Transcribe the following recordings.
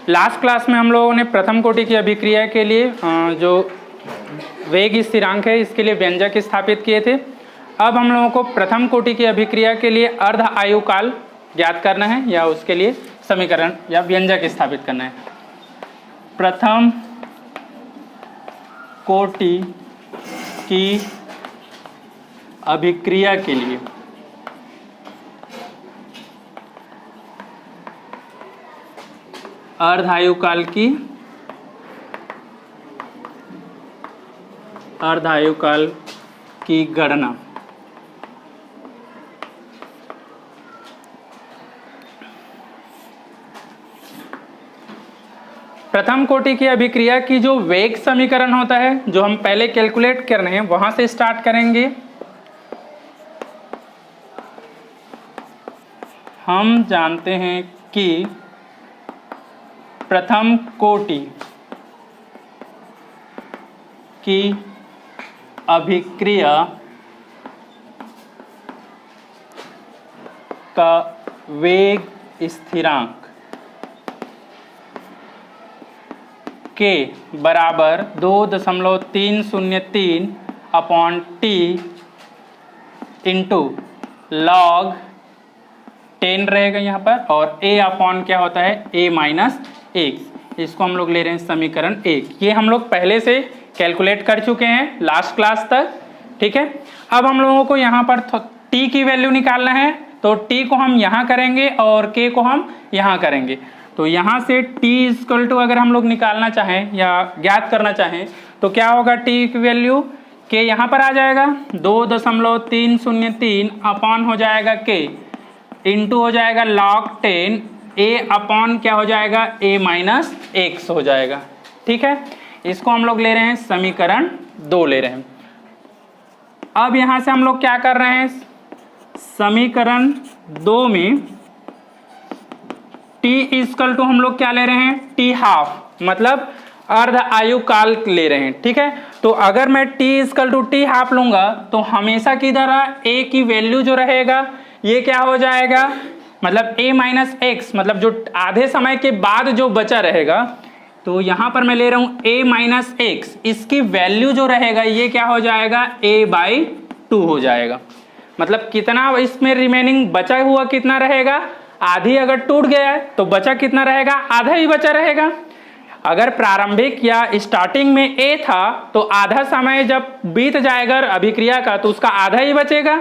Last class में हम लोगों ने प्रथम कोटि की अभिक्रिया के लिए जो वेग स्थिरांक है इसके लिए व्यंजक स्थापित किए थे। अब हम लोगों को प्रथम कोटि की अभिक्रिया के लिए अर्ध आयु काल ज्ञात करना है या उसके लिए समीकरण या व्यंजक स्थापित करना है। प्रथम कोटि की अभिक्रिया के लिए अर्ध आयु काल की गणना। प्रथम कोटि की अभिक्रिया की जो वेग समीकरण होता है जो हम पहले कैलकुलेट कर रहे हैं वहां से स्टार्ट करेंगे। हम जानते हैं कि प्रथम कोटि की अभिक्रिया का वेग स्थिरांक के बराबर 2.303 अपॉन टी इंटू लॉग 10 रहेगा यहाँ पर, और a अपॉन क्या होता है a माइनस 1। इसको हम लोग ले रहे हैं समीकरण 1। ये हम लोग पहले से कैलकुलेट कर चुके हैं लास्ट क्लास तक, ठीक है। अब हम लोगों को यहाँ पर t की वैल्यू निकालना है, तो t को हम यहाँ करेंगे और k को हम यहाँ करेंगे। तो यहाँ से t इक्वल टू अगर हम लोग निकालना चाहें या ज्ञात करना चाहें तो क्या होगा, t की वैल्यू k यहाँ पर आ जाएगा 2.303 अपॉन हो जाएगा k इंटू हो जाएगा log 10 a अपॉन क्या हो जाएगा a माइनस x हो जाएगा, ठीक है। इसको हम लोग ले रहे हैं समीकरण 2 ले रहे हैं। अब यहाँ से हम लोग क्या कर रहे हैं, समीकरण 2 में t इक्वल टू हम लोग क्या ले रहे हैं, t हाफ मतलब अर्ध आयु काल ले रहे हैं, ठीक है। तो अगर मैं t equal to t half लूंगा तो हमेशा की तरह a की वैल्यू जो रहेगा ये क्या हो जाएगा, मतलब a माइनस एक्स, मतलब जो आधे समय के बाद जो बचा रहेगा, तो यहाँ पर मैं ले रहा हूँ a माइनस एक्स, इसकी वैल्यू जो रहेगा ये क्या हो जाएगा a/2 हो जाएगा। मतलब कितना इसमें रिमेनिंग बचा हुआ कितना रहेगा, आधी अगर टूट गया है तो बचा कितना रहेगा, आधा ही बचा रहेगा। अगर प्रारंभिक या स्टार्टिंग में a था तो आधा समय जब बीत जाएगा अभिक्रिया का तो उसका आधा ही बचेगा।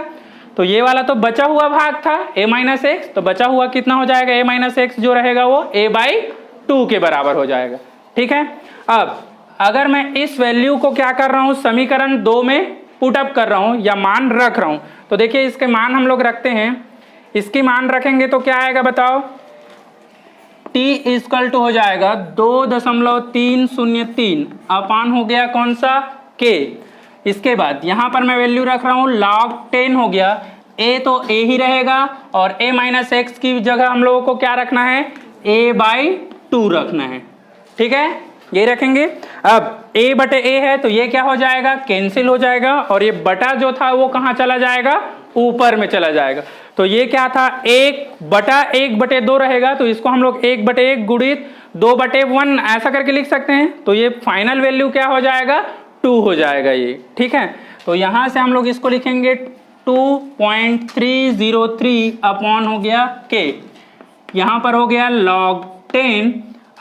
तो ये वाला तो बचा हुआ भाग था a माइनस एक्स, तो बचा हुआ कितना हो जाएगा, a माइनस एक्स जो रहेगा वो a/2 के बराबर हो जाएगा, ठीक है। अब अगर मैं इस वैल्यू को क्या कर रहा हूँ, समीकरण 2 में पुट अप कर रहा हूँ या मान रख रहा हूँ, तो देखिए इसके मान हम लोग रखते हैं। इसकी मान रखेंगे तो क्या आएगा बताओ, t इक्वल टू हो जाएगा 2.303 अपान हो गया कौन सा k। इसके बाद यहाँ पर मैं वैल्यू रख रहा हूँ log 10 हो गया, a तो a ही रहेगा और a माइनस एक्स की जगह हम लोगों को क्या रखना है, a/2 रखना है, ठीक है, ये रखेंगे। अब a बटे a है तो ये क्या हो जाएगा, कैंसिल हो जाएगा, और ये बटा जो था वो कहाँ चला जाएगा, ऊपर में चला जाएगा। तो ये क्या था, 1/1/2 रहेगा, तो इसको हम लोग 1/1 गुणित 2/1 ऐसा करके लिख सकते हैं। तो ये फाइनल वैल्यू क्या हो जाएगा, 2 हो जाएगा ये, ठीक है। तो यहाँ से हम लोग इसको लिखेंगे 2.303 अपॉन हो गया k, यहाँ पर हो गया log 10।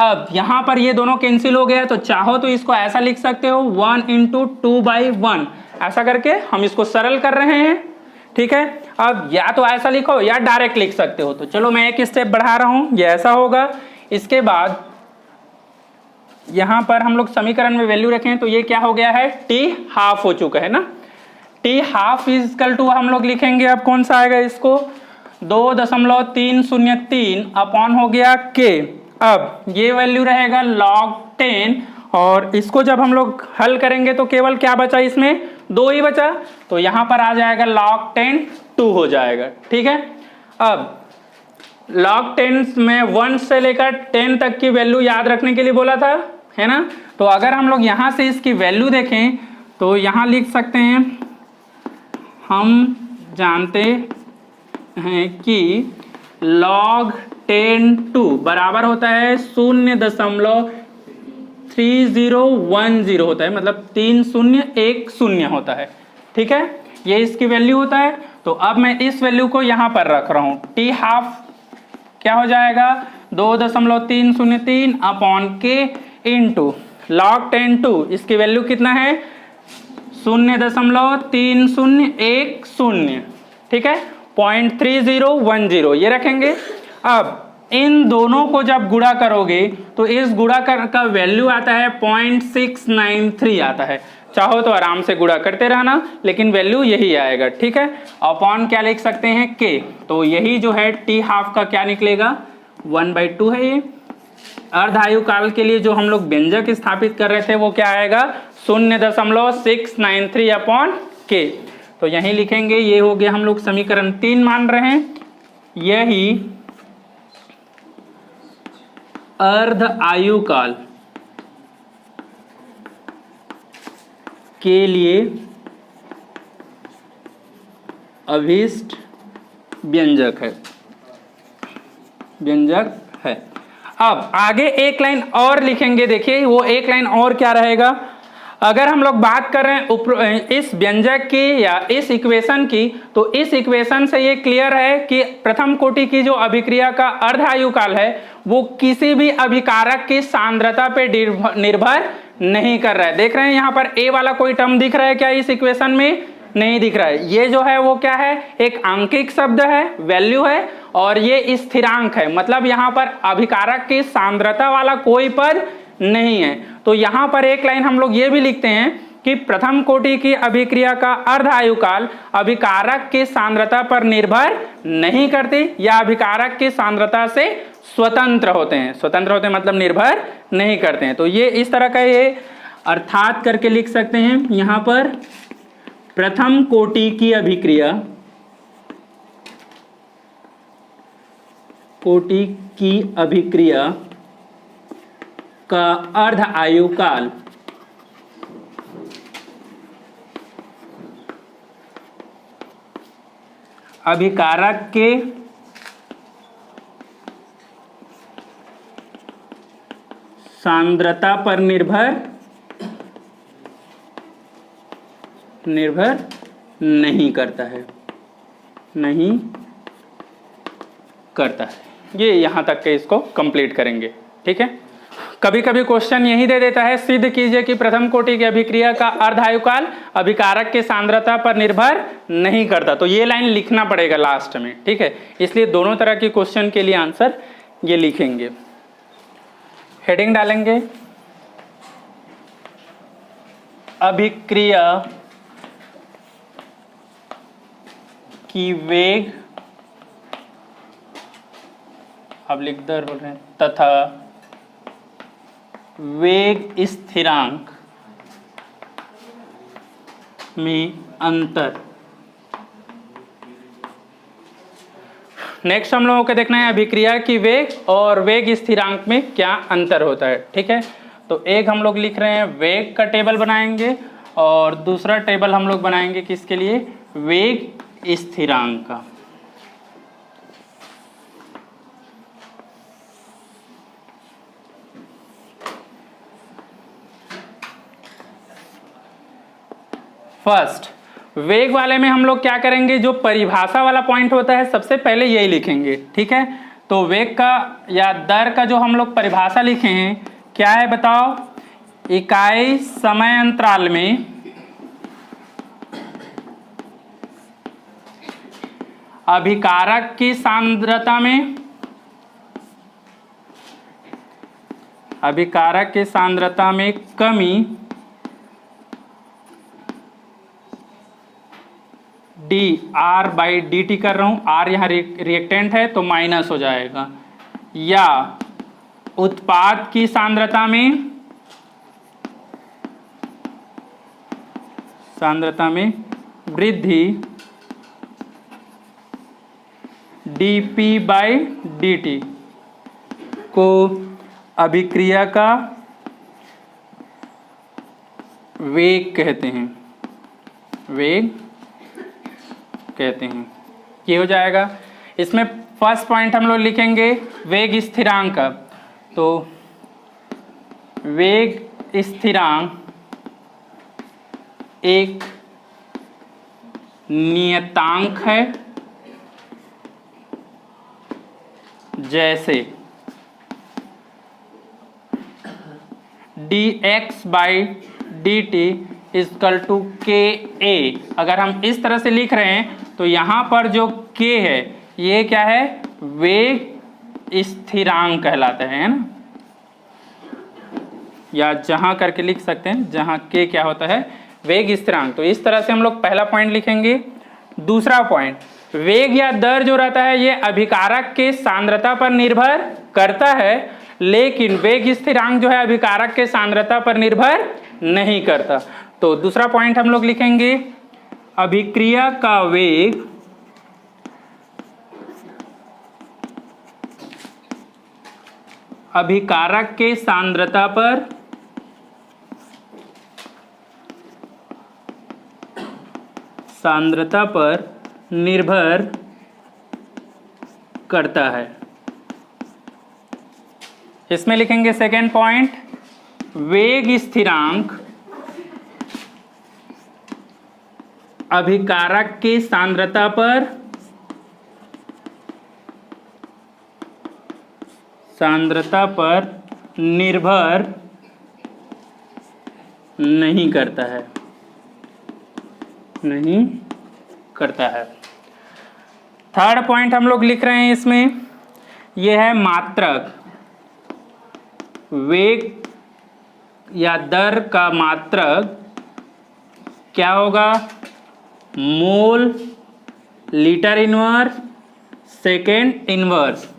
अब यहाँ पर ये दोनों कैंसिल हो गया, तो चाहो तो इसको ऐसा लिख सकते हो 1 × 2/1 ऐसा करके हम इसको सरल कर रहे हैं, ठीक है। अब या तो ऐसा लिखो या डायरेक्ट लिख सकते हो, तो चलो मैं एक स्टेप बढ़ा रहा हूँ, ये ऐसा होगा। इसके बाद यहाँ पर हम लोग समीकरण में वैल्यू रखें तो ये क्या हो गया है, t हाफ हो चुका है ना। t हाफ इक्वल टू हम लोग लिखेंगे, अब कौन सा आएगा, इसको 2.303 अपॉन हो गया k। अब ये वैल्यू रहेगा log 10, और इसको जब हम लोग हल करेंगे तो केवल क्या बचा, इसमें 2 ही बचा, तो यहाँ पर आ जाएगा log 10 2 हो जाएगा, ठीक है। अब log 10 में 1 से लेकर 10 तक की वैल्यू याद रखने के लिए बोला था, है ना। तो अगर हम लोग यहाँ से इसकी वैल्यू देखें तो यहाँ लिख सकते हैं, हम जानते हैं कि log 10 बराबर होता है 0.3010 होता है, मतलब 3010 होता है। ठीक है, ये इसकी वैल्यू होता है। तो अब मैं इस वैल्यू को यहां पर रख रहा हूं, टी हाफ क्या हो जाएगा 2.303 अपॉन के इंटू log 10 इसकी वैल्यू कितना है 0.3010। ठीक है, 0.3010 ये रखेंगे। अब इन दोनों को जब गुणा करोगे तो इस गुणा का वैल्यू आता है 0.693 आता है। चाहो तो आराम से गुणा करते रहना, लेकिन वैल्यू यही आएगा। ठीक है, अपॉन क्या लिख सकते हैं के, तो यही जो है टी हाफ का क्या निकलेगा 1/2 है। ये अर्ध आयु काल के लिए जो हम लोग व्यंजक स्थापित कर रहे थे वो क्या आएगा 0.693 अपॉन के। तो यही लिखेंगे, ये हो गया हम लोग समीकरण 3 मान रहे हैं। यही अर्ध आयु काल के लिए अभीष्ट व्यंजक है। अब आगे एक लाइन और लिखेंगे, देखिए वो एक लाइन और क्या रहेगा। अगर हम लोग बात कर रहे हैं इस व्यंजक की या इस इक्वेशन की, तो इस इक्वेशन से ये क्लियर है कि प्रथम कोटि की जो अभिक्रिया का अर्ध आयु काल है वो किसी भी अभिकारक की सांद्रता पे निर्भर नहीं कर रहा है। देख रहे हैं यहाँ पर ए वाला कोई टर्म दिख रहा है क्या इस इक्वेशन में? नहीं दिख रहा है। ये जो है वो क्या है, एक आंकिक शब्द है, वैल्यू है, और ये स्थिरांक है, मतलब यहाँ पर अभिकारक की सांद्रता वाला कोई पद नहीं है। तो यहाँ पर एक लाइन हम लोग ये भी लिखते हैं कि प्रथम कोटि की अभिक्रिया का अर्ध आयु काल अभिकारक की सांद्रता पर निर्भर नहीं करती या अभिकारक की सांद्रता से स्वतंत्र होते हैं। स्वतंत्र होते हैं मतलब निर्भर नहीं करते हैं। तो ये इस तरह का ये अर्थात करके लिख सकते हैं यहाँ पर प्रथम कोटि की अभिक्रिया का अर्ध आयु काल अभिकारक के सांद्रता पर निर्भर नहीं करता है। ये यहां तक के इसको कंप्लीट करेंगे। ठीक है, कभी कभी क्वेश्चन यही दे देता है, सिद्ध कीजिए कि प्रथम कोटि की अभिक्रिया का अर्ध आयु काल अभिकारक के सांद्रता पर निर्भर नहीं करता। तो ये लाइन लिखना पड़ेगा लास्ट में। ठीक है, इसलिए दोनों तरह के क्वेश्चन के लिए आंसर ये लिखेंगे। हेडिंग डालेंगे अभिक्रिया की वेग, अब लिख दर बोल रहे हैं, तथा वेग स्थिरांक में अंतर। नेक्स्ट हम लोगों को देखना है अभिक्रिया की वेग और वेग स्थिरांक में क्या अंतर होता है। ठीक है, तो एक हम लोग लिख रहे हैं वेग का टेबल बनाएंगे और दूसरा टेबल हम लोग बनाएंगे किसके लिए, वेग स्थिरांक का। फर्स्ट वेग वाले में हम लोग क्या करेंगे, जो परिभाषा वाला पॉइंट होता है सबसे पहले यही लिखेंगे। ठीक है, तो वेग का या दर का जो हम लोग परिभाषा लिखे हैं क्या है बताओ, इकाई समय अंतराल में अभिकारक की सांद्रता में कमी D R by D T कर रहा हूं, आर यहाँ रिएक्टेंट है तो माइनस हो जाएगा, या उत्पाद की सांद्रता में वृद्धि dP बाई dt को अभिक्रिया का वेग कहते हैं। ये हो जाएगा। इसमें फर्स्ट पॉइंट हम लोग लिखेंगे वेग स्थिरांक। तो वेग स्थिरांक एक नियतांक है, जैसे dx/dt इक्वल टू KA। अगर हम इस तरह से लिख रहे हैं तो यहां पर जो K है ये क्या है, वेग स्थिरांक कहलाता है ना, या जहां करके लिख सकते हैं जहां K क्या होता है, वेग स्थिरांक। तो इस तरह से हम लोग पहला पॉइंट लिखेंगे। दूसरा पॉइंट, वेग या दर जो रहता है ये अभिकारक के सांद्रता पर निर्भर करता है, लेकिन वेग स्थिरांक जो है अभिकारक के सांद्रता पर निर्भर नहीं करता। तो दूसरा पॉइंट हम लोग लिखेंगे अभिक्रिया का वेग अभिकारक के सांद्रता पर निर्भर करता है। इसमें लिखेंगे सेकेंड पॉइंट, वेग स्थिरांक अभिकारक के सांद्रता पर निर्भर नहीं करता है। थर्ड पॉइंट हम लोग लिख रहे हैं इसमें, यह है मात्रक। वेग या दर का मात्रक क्या होगा, mole litre inverse second inverse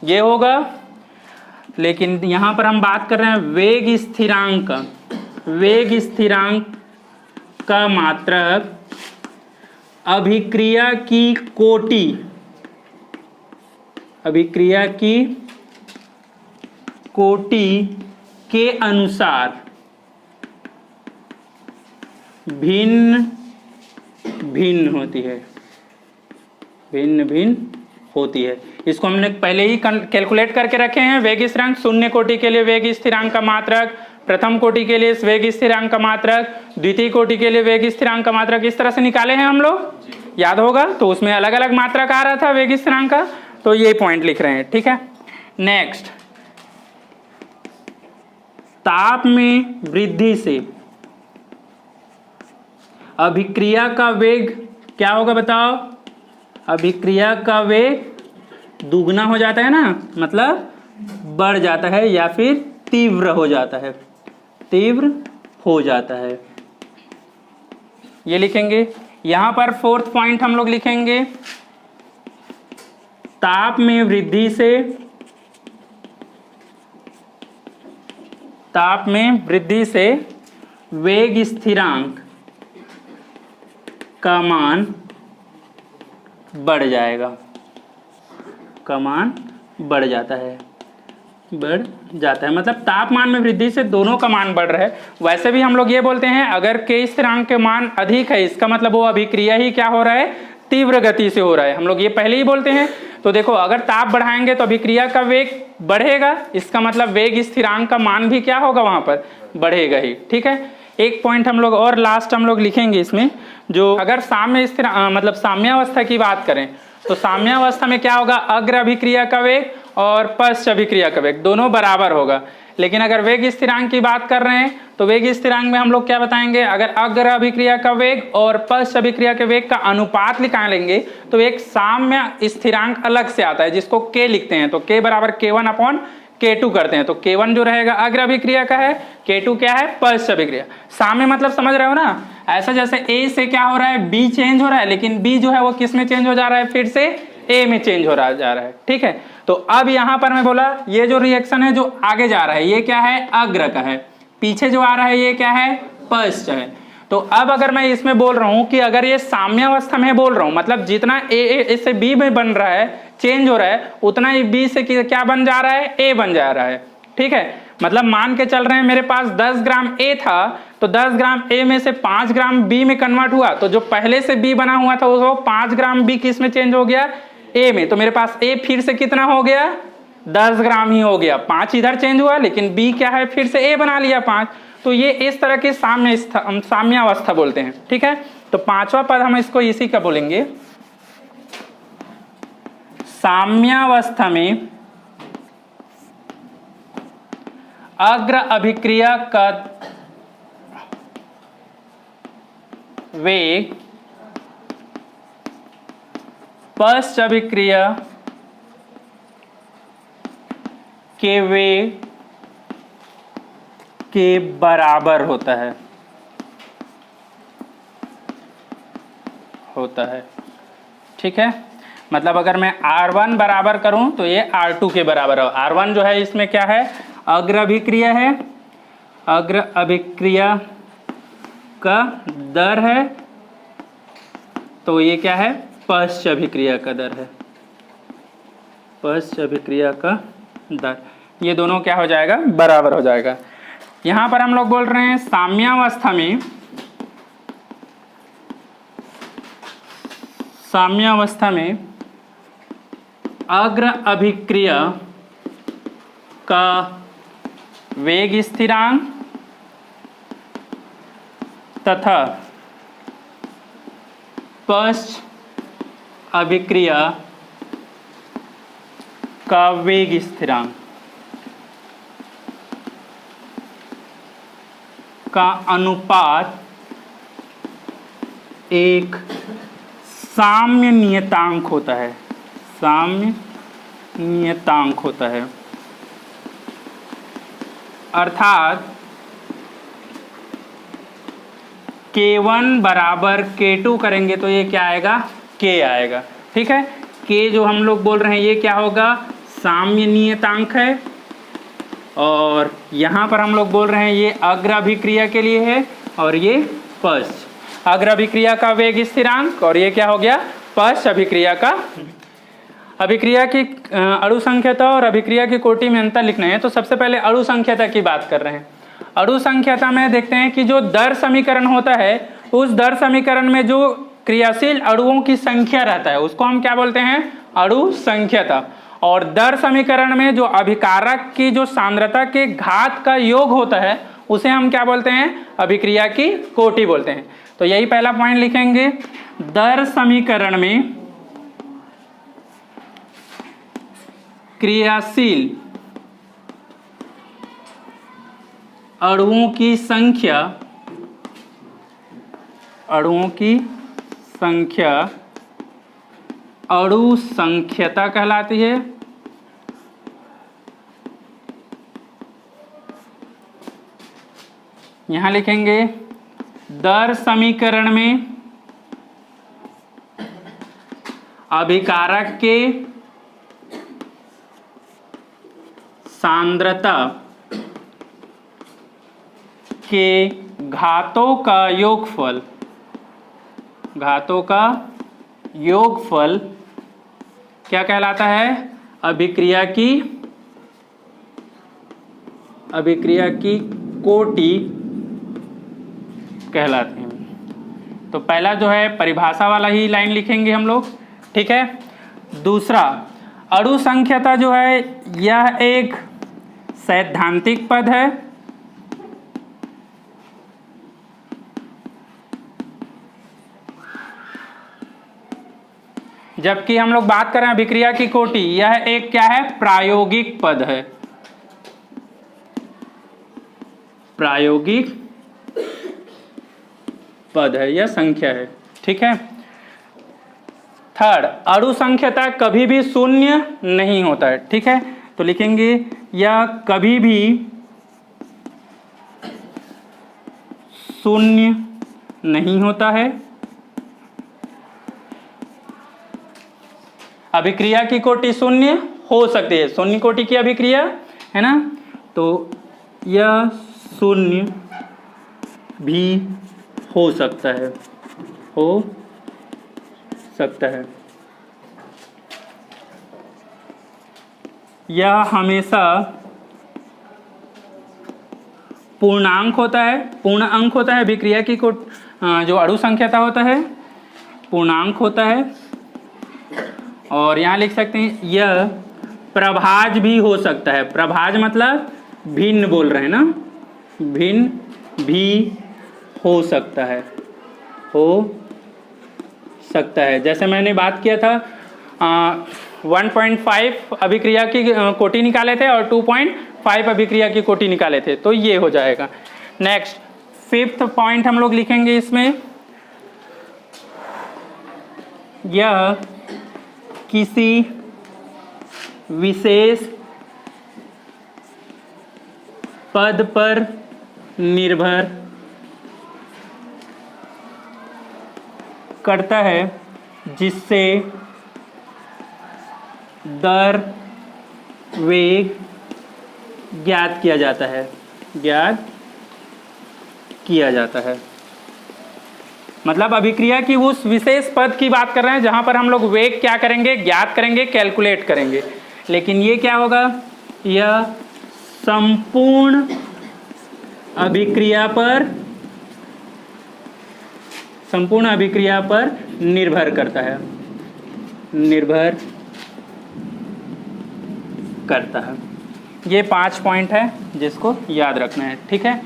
ये होगा। लेकिन यहां पर हम बात कर रहे हैं वेग स्थिरांक का। वेग स्थिरांक का मात्रक अभिक्रिया की कोटि के अनुसार भिन्न होती है। इसको हमने पहले ही कैलकुलेट करके रखे हैं। वेग स्थिरांक शून्य कोटि के लिए वेग स्थिरांक का मात्रक, प्रथम कोटि के लिए वेग स्थिरांक का मात्रक, द्वितीय कोटि के लिए वेग स्थिरांक का मात्रक, इस तरह से निकाले हैं हम लोग, याद होगा। तो उसमें अलग अलग मात्रक आ रहा था वेग स्थिरांक का, तो ये पॉइंट लिख रहे हैं, ठीक है। नेक्स्ट, ताप में वृद्धि से अभिक्रिया का वेग क्या होगा बताओ, अभिक्रिया का वेग दुगना हो जाता है ना, मतलब बढ़ जाता है या फिर तीव्र हो जाता है, ये लिखेंगे। यहां पर फोर्थ पॉइंट हम लोग लिखेंगे, ताप में वृद्धि से वेग स्थिरांक का मान बढ़ जाएगा, मतलब तापमान में वृद्धि से दोनों का मान बढ़ रहा है। वैसे भी हम लोग ये बोलते हैं अगर के स्थिरांक के मान अधिक है, इसका मतलब वो अभिक्रिया ही क्या हो रहा है, तीव्र गति से हो रहा है। हम लोग ये पहले ही बोलते हैं। तो देखो, अगर ताप बढ़ाएंगे तो अभिक्रिया का वेग बढ़ेगा, इसका मतलब वेग स्थिरांक का मान भी क्या होगा, वहां पर बढ़ेगा ही, ठीक है। एक पॉइंट हम लोग और लास्ट हम लोग लिखेंगे इसमें, जो अगर मतलब साम्यावस्था की बात करें तो साम्यावस्था में क्या होगा, अग्र अभिक्रिया का वेग और पश्च अभिक्रिया का वेग दोनों बराबर होगा। लेकिन अगर वेग स्थिरांक की बात कर रहे हैं तो वेग स्थिरांक में हम लोग क्या बताएंगे, अगर अग्र अभिक्रिया का वेग और पश्च अभिक्रिया के वेग का अनुपात निकालेंगे तो एक साम्य स्थिरांक अलग से आता है जिसको k लिखते हैं। तो k बराबर k1/k2 करते हैं। तो k1 जो रहेगा अग्र अभिक्रिया का है, k2 क्या है, पश्च अभिक्रिया। साम्य मतलब समझ रहे हो ना, ऐसा जैसे a से क्या हो रहा है, b चेंज हो रहा है, लेकिन b जो है वो किस में चेंज हो जा रहा है, फिर से a में चेंज हो रहा जा रहा है, ठीक है। तो अब यहां पर मैं बोला ये जो रिएक्शन है जो आगे जा रहा है ये क्या है, अग्र का है, पीछे जो आ रहा है ये क्या है, पश्च है। तो अब अगर मैं इसमें बोल रहा हूं कि अगर ये साम्यावस्था में बोल रहा हूं, मतलब जितना a से b में बन रहा है, चेंज हो रहा है, उतना ही b से क्या बन जा रहा है, a बन जा रहा है, ठीक है। मतलब मान के चल रहे हैं मेरे पास 10 ग्राम a था, तो 10 ग्राम a में से 5 ग्राम b में कन्वर्ट हुआ, तो जो पहले से b बना हुआ था वो 5 ग्राम b किस में चेंज हो गया, ए में, तो मेरे पास ए फिर से कितना हो गया 10 ग्राम ही हो गया, 5 इधर चेंज हुआ, लेकिन बी क्या है फिर से ए बना लिया 5। तो ये इस तरह के साम्यावस्था बोलते हैं। ठीक है, तो पांचवा पद हम इसको इसी का बोलेंगे, साम्यावस्था में अग्र अभिक्रिया का वेग पश्च अभिक्रिया के वेग के बराबर होता है। ठीक है, मतलब अगर मैं R1 बराबर करूं तो ये R2 के बराबर हो। R1 जो है इसमें क्या है, अग्र अभिक्रिया है, अग्र अभिक्रिया का दर है, तो ये क्या है पश्च अभिक्रिया का दर है, पश्च अभिक्रिया का दर, ये दोनों क्या हो जाएगा बराबर हो जाएगा। यहां पर हम लोग बोल रहे हैं साम्यावस्था में, साम्यावस्था में अग्र अभिक्रिया का वेग स्थिरांक तथा पश्च अभिक्रिया का वेग स्थिरांक का अनुपात एक साम्य नियतांक होता है, साम्य नियतांक होता है। अर्थात K1 बराबर K2 करेंगे तो ये क्या आएगा K आएगा। ठीक है, K जो हम लोग बोल रहे हैं ये क्या होगा साम्य नियतांक है, और यहाँ पर हम लोग बोल रहे हैं ये अग्र अभिक्रिया के लिए है और ये पश्च अग्र अभिक्रिया का वेग स्थिरांक, और ये क्या हो गया पश्च अभिक्रिया का। अभिक्रिया की अणु संख्यता और अभिक्रिया की कोटि में अंतर लिखना है, तो सबसे पहले अणु संख्यता की बात कर रहे हैं। अणु संख्यता में देखते हैं कि जो दर समीकरण होता है उस दर समीकरण में जो क्रियाशील अणुओं की संख्या रहता है उसको हम क्या बोलते हैं अणु संख्यता, और दर समीकरण में जो अभिकारक की जो सांद्रता के घात का योग होता है उसे हम क्या बोलते हैं अभिक्रिया की कोटि बोलते हैं। तो यही पहला पॉइंट लिखेंगे, दर समीकरण में क्रियाशील अणुओं की संख्या, अणुओं की संख्या अणु संख्यता कहलाती है। यहां लिखेंगे दर समीकरण में अभिकारक के सांद्रता के घातों का योगफल, घातों का योगफल क्या कहलाता है अभिक्रिया की कोटि कहलाते हैं। तो पहला जो है परिभाषा वाला ही लाइन लिखेंगे हम लोग। ठीक है, दूसरा अणु संख्यता जो है यह एक सैद्धांतिक पद है, जबकि हम लोग बात करें अभिक्रिया की कोटि यह एक क्या है प्रायोगिक पद है, प्रायोगिक पद है, यह संख्या है। ठीक है, थर्ड अणु संख्यता कभी भी शून्य नहीं होता है। ठीक है, तो लिखेंगे यह कभी भी शून्य नहीं होता है। अभिक्रिया की कोटि शून्य हो सकती है, शून्य कोटि की अभिक्रिया है ना, तो यह शून्य भी हो सकता है, हो सकता है। यह हमेशा पूर्णांक होता है, पूर्ण अंक होता है। अभिक्रिया की जो अणु संख्यता होता है पूर्णांक होता है, और यहाँ लिख सकते हैं यह प्रभाज भी हो सकता है। प्रभाज मतलब भिन्न बोल रहे हैं ना, भिन्न भी हो सकता है, हो सकता है। जैसे मैंने बात किया था 1.5 अभिक्रिया की कोटि निकाले थे और 2.5 अभिक्रिया की कोटि निकाले थे, तो ये हो जाएगा। नेक्स्ट 5th पॉइंट हम लोग लिखेंगे इसमें, यह किसी विशेष पद पर निर्भर करता है जिससे दर वेग ज्ञात किया जाता है, ज्ञात किया जाता है। मतलब अभिक्रिया की उस विशेष पद की बात कर रहे हैं जहां पर हम लोग वेग क्या करेंगे, ज्ञात करेंगे, कैलकुलेट करेंगे। लेकिन ये क्या होगा, यह संपूर्ण अभिक्रिया पर निर्भर करता है, निर्भर करता है। ये 5 पॉइंट है जिसको याद रखना है, ठीक है।